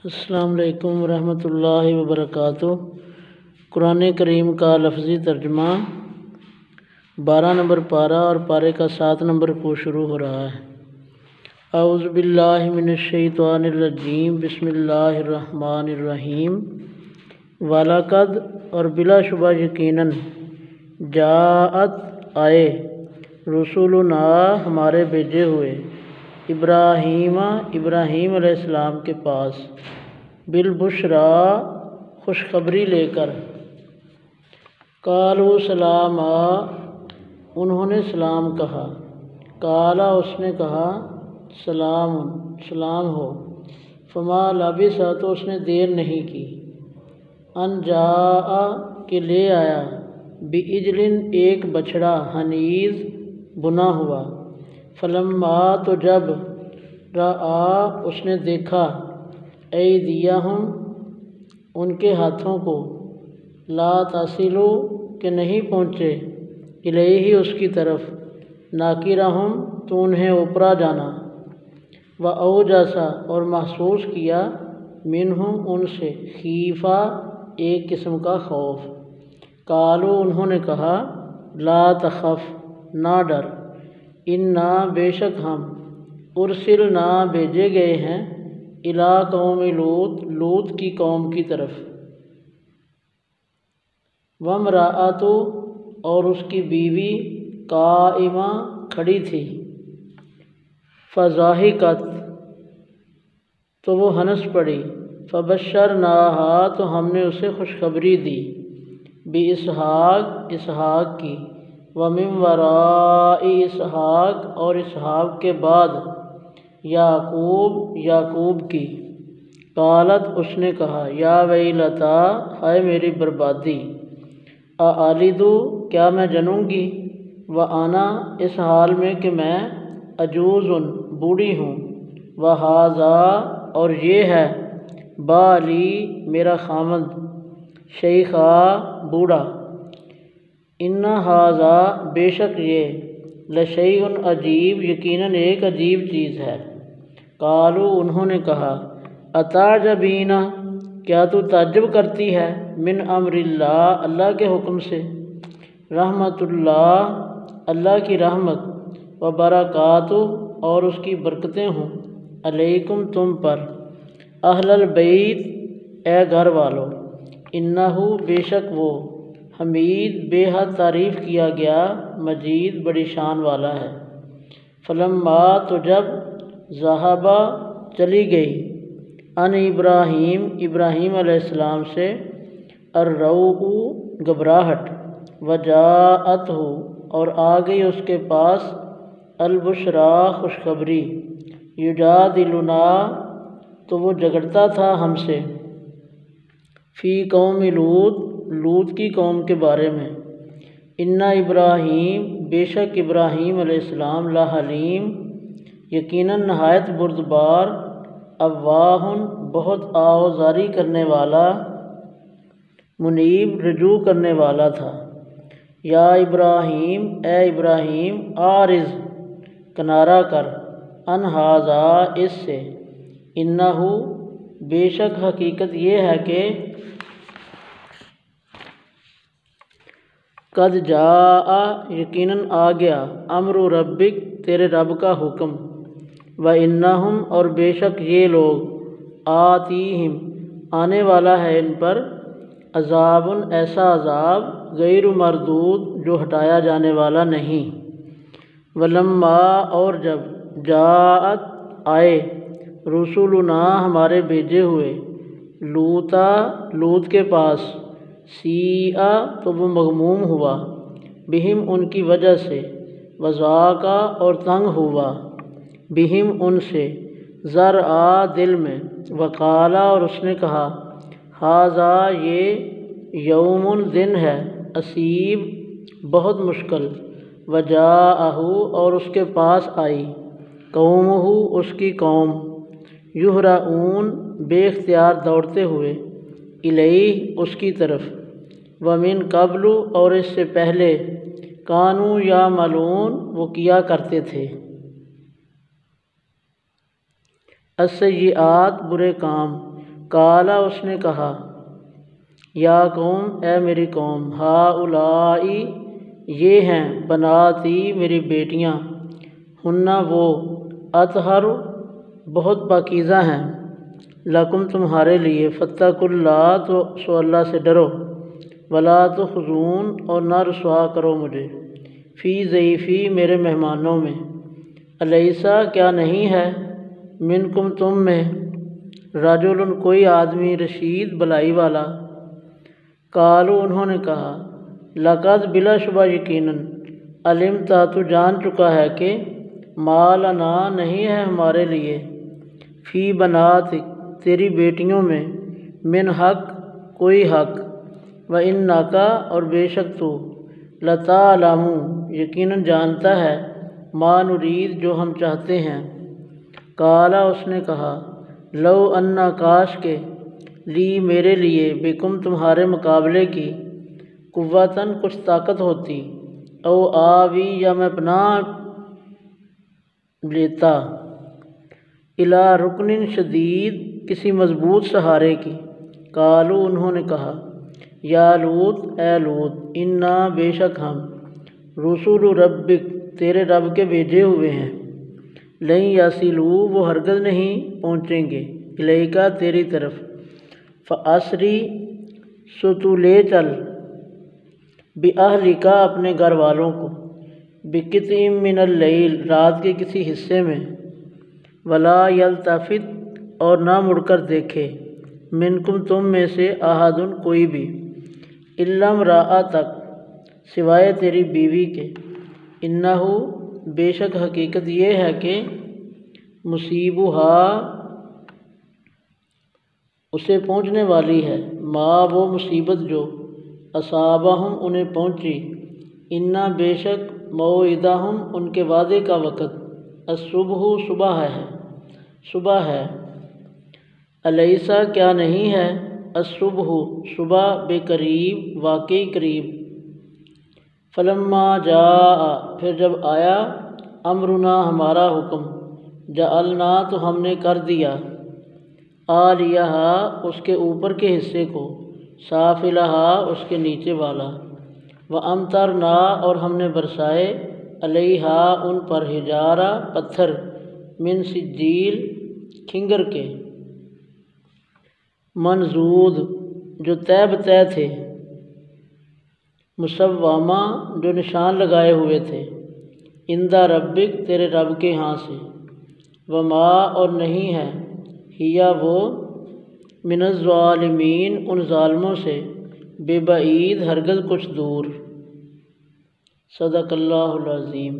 السلام علیکم ورحمۃ اللہ وبرکاتہ۔ قرآن کریم کا لفظی ترجمہ 12 نمبر پارہ اور پارے کا 7 نمبر کو شروع ہو رہا ہے۔ اعوذ باللہ من الشیطان الرجیم، بسم اللہ الرحمن الرحیم۔ وَلَقَدْ اور بلا شبہ یقیناً، جاءت آئے، رسولنا ہمارے بھیجے ہوئے، ابراہیم علیہ السلام کے پاس، بالبشرا خوشخبری لے کر، قالوا سلاما انہوں نے سلام کہا، قالا اس نے کہا سلام سلام ہو، فما لبث تو اس نے دیر نہیں کی، ان جاء کہ لے آیا، بعجل ایک بچڑا، حنیذ بنا ہوا، فلما تو جب، رآ اس نے دیکھا، ایدیہم ان کے ہاتھوں کو، لا تصل کہ نہیں پہنچے، الیہ اس کی طرف، ناکرہم تو انہیں اوپرا جانا، واوجس اور محسوس کیا، منہم ان سے، خیفہ ایک قسم کا خوف، قالوا انہوں نے کہا، لا تخف نہ ڈر، انا بے شک ہم، ارسلنا بھیجے گئے ہیں، الی قوم لوط کی قوم کی طرف، وامرأتہ اور اس کی بیوی، قائمہ کھڑی تھی، فضاحکت تو وہ ہنس پڑی، فبشرناہا تو ہم نے اسے خوشخبری دی، باسحاق اسحاق کی، ومن وراء اسحاق اور اسحاق کے بعد، یعقوب کی، قالت اس نے کہا، یا ویلتا ہائے میری بربادی، االدو کیا میں جنوں گی، وانا اس حال میں کہ میں، عجوز بوڑھی ہوں، وہذا اور یہ ہے، بالی میرا خامد، شیخا بوڑھا، ان ھذا بے شک یہ، لشیء عجیب یقیناً ایک عجیب چیز ہے، قالوا انہوں نے کہا، اتعجبین کیا تو تعجب کرتی ہے، من امر اللہ اللہ کے حکم سے، رحمت اللہ اللہ کی رحمت، وبرکاتہ اور اس کی برکتیں ہوں، علیکم تم پر، اہل البیت اے گھر والو، انہو بے شک وہ، حمید بے حد تعریف کیا گیا، مجید بڑی شان والا ہے، فلما تو جب، ذہبا چلی گئی، ان ابراہیم علیہ السلام سے، الروع گھبراہٹ، وجاءتہ اور آ گئی اس کے پاس، البشرا خوشخبری، یجادلنا تو وہ جھگڑتا تھا ہم سے، فی قوم لوط کی قوم کے بارے میں، ان ابراہیم بے شک ابراہیم علیہ السلام، لحلیم یقیناً نہایت بردبار، اواہ بہت آوازاری کرنے والا، منیب رجوع کرنے والا تھا، یا ابراہیم اے ابراہیم، اعرض کنارہ کر، ان ھذا اس سے، انہو بے شک حقیقت یہ ہے کہ، قد جاء یقیناً آ گیا، امر ربک تیرے رب کا حکم، وانہم اور بے شک یہ لوگ، آتیہم آنے والا ہے ان پر، عذاب ایسا عذاب، غیر مردود جو ہٹایا جانے والا نہیں، ولما اور جب، جاءت آئے، رسولنا ہمارے بھیجے ہوئے، لوط کے پاس، سیئ تو وہ مغموم ہوا، بہم ان کی وجہ سے، وضاق اور تنگ ہوا، بہم ان سے، ذرعا دل میں، وقالا اور اس نے کہا، ھذا یہ، یوم دن ہے، عصیب بہت مشکل، وجاءہ اور اس کے پاس آئی، قومہ اس کی قوم، یہرعون بے اختیار دوڑتے ہوئے، الیہ اس کی طرف، ومن قبل اور اس سے پہلے، کانوا یعملون وہ کیا کرتے تھے، السیئات برے کام، قالا اس نے کہا یا قوم اے میری قوم ہاؤلائی یہ ہیں بناتی میری بیٹیاں ہننا وہ اطہر بہت پاکیزہ ہیں لکم تمہارے لیے فاتقوا اللہ تو سو اللہ سے ڈرو ولا تخزون اور نہ رسوا کرو مجھے فی ضیفی میرے مہمانوں میں الیسا کیا نہیں ہے منکم تم میں رجل کوئی آدمی رشید بلائی والا قالو انہوں نے کہا لقد بلا شبہ یقیناً علمتا تو جان چکا ہے کہ ما لنا نہیں ہے ہمارے لیے فی بنات تیری بیٹیوں میں من حق کوئی حق و انکا اور بے شک تو لتعلم یقیناً جانتا ہے ما نرید جو ہم چاہتے ہیں قالا اس نے کہا لو انا کاش کے لی میرے لیے بکم تمہارے مقابلے کی قوتاً کچھ طاقت ہوتی او آوی یا میں پناہ لیتا الی رکن شدید کسی مضبوط سہارے کی قالو انہوں نے کہا یا لوط اے لوط انا بے شک ہم رسول ربک تیرے رب کے بھیجے ہوئے ہیں لن یصلو وہ ہرگز نہیں پہنچیں گے الیکا تیری طرف فاسری سو تو لے چل باہلکا اپنے گھر والوں کو بقطع من اللیل رات کے کسی حصے میں ولا یلتفت اور نہ مڑ کر دیکھے منکم تم میں سے احد کوئی بھی الا امرأتک سوائے تیری بیوی کے انہو بے شک حقیقت یہ ہے کہ مصیبہا اسے پہنچنے والی ہے ما وہ مصیبت جو اصابہم انہیں پہنچی انا بے شک موعدہم ان کے وعدے کا وقت الصبح صبح ہے الیسا کیا نہیں ہے الصبح صبح بے قریب واقعی قریب فلما جاء پھر جب آیا امرنا ہمارا حکم جعلنا تو ہم نے کر دیا عالیہا اس کے اوپر کے حصے کو سافلہا اس کے نیچے والا وامطرنا اور ہم نے برسائے علیہا ان پر حجارہ پتھر من سجیل کھنگر کے منضود جو طے بطے تھے مسومہ جو نشان لگائے ہوئے تھے عند ربک تیرے رب کے ہاں سے وما اور نہیں ہے ہیا وہ من الظالمین ان ظالموں سے بے بعید ہرگز کچھ دور صدق اللہ العظیم۔